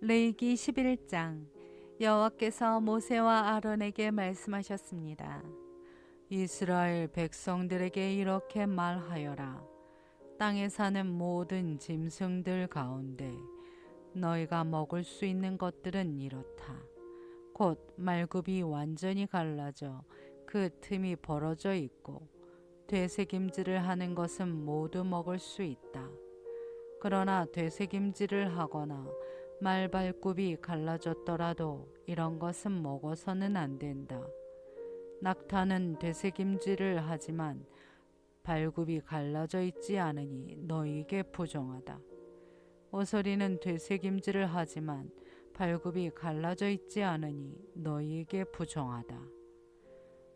레위기 11장. 여호와께서 모세와 아론에게 말씀하셨습니다. 이스라엘 백성들에게 이렇게 말하여라. 땅에 사는 모든 짐승들 가운데 너희가 먹을 수 있는 것들은 이렇다. 곧 말굽이 완전히 갈라져 그 틈이 벌어져 있고 되새김질을 하는 것은 모두 먹을 수 있다. 그러나 되새김질을 하거나 말발굽이 갈라졌더라도 이런 것은 먹어서는 안 된다. 낙타는 되새김질을 하지만 발굽이 갈라져 있지 않으니 너희에게 부정하다. 오소리는 되새김질을 하지만 발굽이 갈라져 있지 않으니 너희에게 부정하다.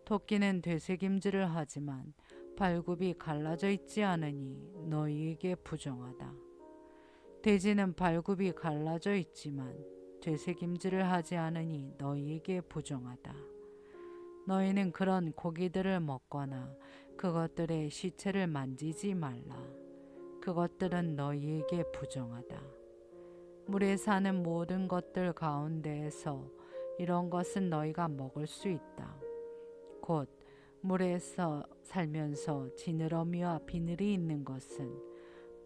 토끼는 되새김질을 하지만 발굽이 갈라져 있지 않으니 너희에게 부정하다. 돼지는 발굽이 갈라져 있지만 되새김질을 하지 않으니 너희에게 부정하다. 너희는 그런 고기들을 먹거나 그것들의 시체를 만지지 말라. 그것들은 너희에게 부정하다. 물에 사는 모든 것들 가운데에서 이런 것은 너희가 먹을 수 있다. 곧 물에서 살면서 지느러미와 비늘이 있는 것은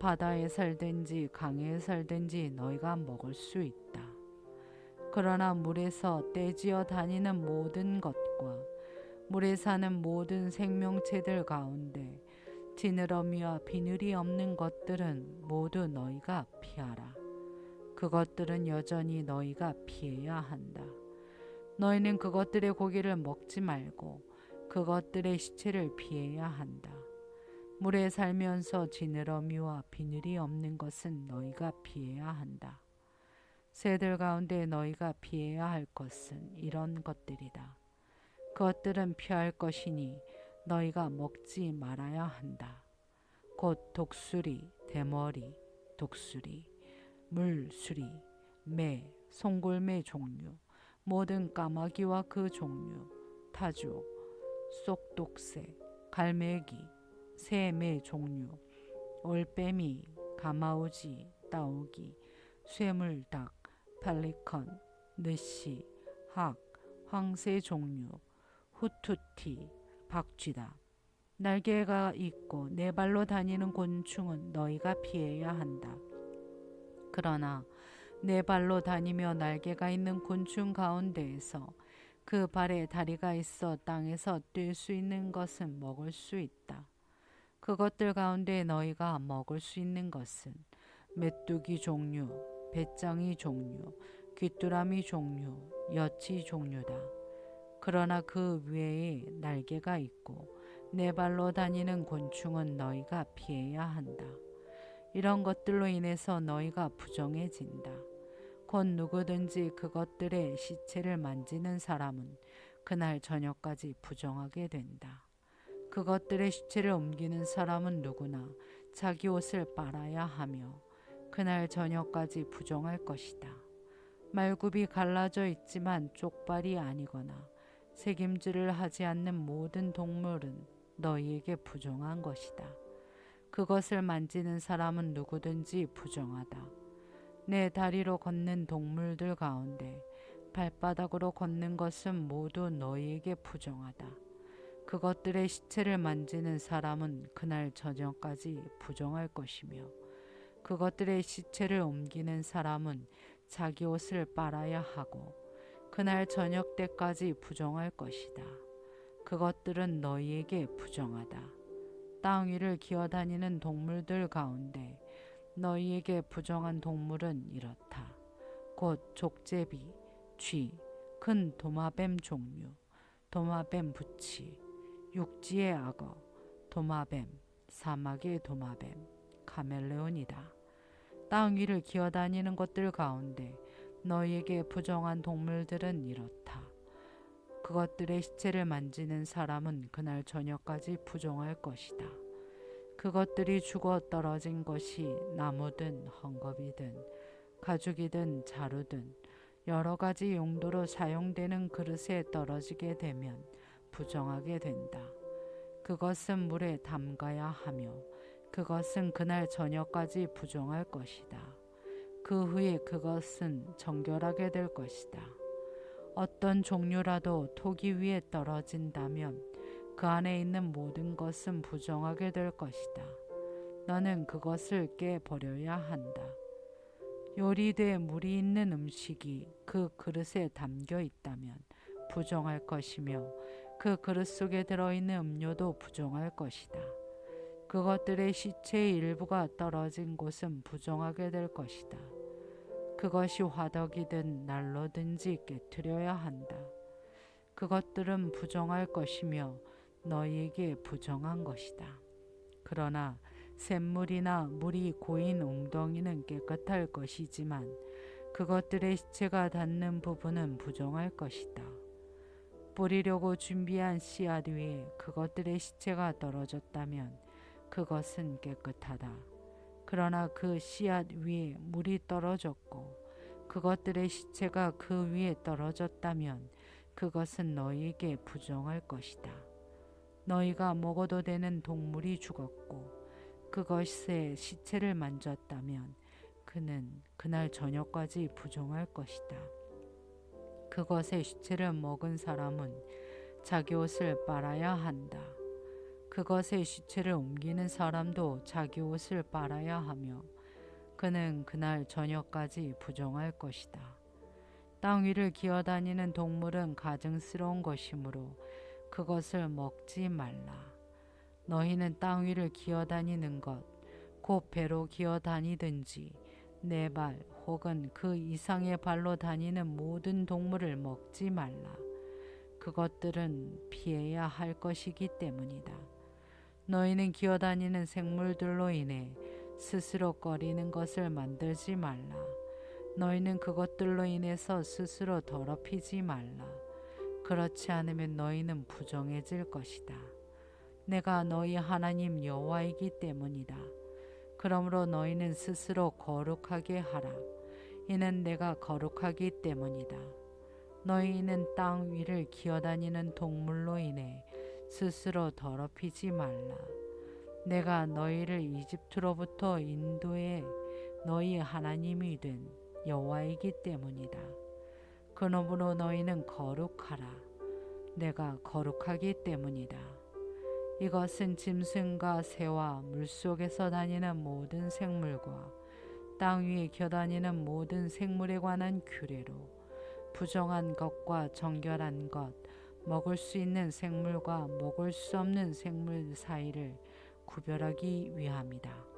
바다에 살든지 강에 살든지 너희가 먹을 수 있다. 그러나 물에서 떼지어 다니는 모든 것과 물에 사는 모든 생명체들 가운데 지느러미와 비늘이 없는 것들은 모두 너희가 피하라. 그것들은 여전히 너희가 피해야 한다. 너희는 그것들의 고기를 먹지 말고 그것들의 시체를 피해야 한다. 물에 살면서 지느러미와 비늘이 없는 것은 너희가 피해야 한다. 새들 가운데 너희가 피해야 할 것은 이런 것들이다. 그것들은 피할 것이니 너희가 먹지 말아야 한다. 곧 독수리, 대머리, 독수리, 물수리, 매, 송골매 종류, 모든 까마귀와 그 종류, 타조, 쏙독새, 갈매기, 새매 종류, 올빼미, 가마우지, 따오기, 쇠물닭, 팔리컨, 느시, 학, 황새 종류, 후투티, 박쥐다. 날개가 있고 네 발로 다니는 곤충은 너희가 피해야 한다. 그러나 네 발로 다니며 날개가 있는 곤충 가운데에서 그 발에 다리가 있어 땅에서 뛸 수 있는 것은 먹을 수 있다. 그것들 가운데 너희가 먹을 수 있는 것은 메뚜기 종류, 배짱이 종류, 귀뚜라미 종류, 여치 종류다. 그러나 그 외에 날개가 있고 네 발로 다니는 곤충은 너희가 피해야 한다. 이런 것들로 인해서 너희가 부정해진다. 곧 누구든지 그것들의 시체를 만지는 사람은 그날 저녁까지 부정하게 된다. 그것들의 시체를 옮기는 사람은 누구나 자기 옷을 빨아야 하며 그날 저녁까지 부정할 것이다. 말굽이 갈라져 있지만 쪽발이 아니거나 새김질을 하지 않는 모든 동물은 너희에게 부정한 것이다. 그것을 만지는 사람은 누구든지 부정하다. 내 다리로 걷는 동물들 가운데 발바닥으로 걷는 것은 모두 너희에게 부정하다. 그것들의 시체를 만지는 사람은 그날 저녁까지 부정할 것이며 그것들의 시체를 옮기는 사람은 자기 옷을 빨아야 하고 그날 저녁 때까지 부정할 것이다. 그것들은 너희에게 부정하다. 땅 위를 기어다니는 동물들 가운데 너희에게 부정한 동물은 이렇다. 곧 족제비, 쥐, 큰 도마뱀 종류, 도마뱀 부치, 육지의 악어, 도마뱀, 사막의 도마뱀, 카멜레온이다. 땅 위를 기어다니는 것들 가운데 너희에게 부정한 동물들은 이렇다. 그것들의 시체를 만지는 사람은 그날 저녁까지 부정할 것이다. 그것들이 죽어 떨어진 것이 나무든 헝겊이든 가죽이든 자루든 여러 가지 용도로 사용되는 그릇에 떨어지게 되면 부정하게 된다. 그것은 물에 담가야 하며 그것은 그날 저녁까지 부정할 것이다. 그 후에 그것은 정결하게 될 것이다. 어떤 종류라도 토기 위에 떨어진다면 그 안에 있는 모든 것은 부정하게 될 것이다. 너는 그것을 깨버려야 한다. 요리돼 물이 있는 음식이 그 그릇에 담겨 있다면 부정할 것이며 그 그릇 속에 들어있는 음료도 부정할 것이다. 그것들의 시체의 일부가 떨어진 곳은 부정하게 될 것이다. 그것이 화덕이든 난로든지 깨트려야 한다. 그것들은 부정할 것이며 너희에게 부정한 것이다. 그러나 샘물이나 물이 고인 웅덩이는 깨끗할 것이지만 그것들의 시체가 닿는 부분은 부정할 것이다. 뿌리려고 준비한 씨앗 위에 그것들의 시체가 떨어졌다면 그것은 깨끗하다. 그러나 그 씨앗 위에 물이 떨어졌고 그것들의 시체가 그 위에 떨어졌다면 그것은 너희에게 부정할 것이다. 너희가 먹어도 되는 동물이 죽었고 그것의 시체를 만졌다면 그는 그날 저녁까지 부정할 것이다. 그것의 시체를 먹은 사람은 자기 옷을 빨아야 한다. 그것의 시체를 옮기는 사람도 자기 옷을 빨아야 하며 그는 그날 저녁까지 부정할 것이다. 땅 위를 기어다니는 동물은 가증스러운 것이므로 그것을 먹지 말라. 너희는 땅 위를 기어다니는 것, 곧 배로 기어다니든지 네 발 혹은 그 이상의 발로 다니는 모든 동물을 먹지 말라. 그것들은 피해야 할 것이기 때문이다. 너희는 기어다니는 생물들로 인해 스스로 꺼리는 것을 만들지 말라. 너희는 그것들로 인해서 스스로 더럽히지 말라. 그렇지 않으면 너희는 부정해질 것이다. 내가 너희 하나님 여호와이기 때문이다. 그러므로 너희는 스스로 거룩하게 하라. 이는 내가 거룩하기 때문이다. 너희는 땅 위를 기어다니는 동물로 인해 스스로 더럽히지 말라. 내가 너희를 이집트로부터 인도해 너희 하나님이 된 여호와이기 때문이다. 그러므로 너희는 거룩하라. 내가 거룩하기 때문이다. 이것은 짐승과 새와 물속에서 다니는 모든 생물과 땅 위에 기어다니는 모든 생물에 관한 규례로 부정한 것과 정결한 것, 먹을 수 있는 생물과 먹을 수 없는 생물 사이를 구별하기 위함이다.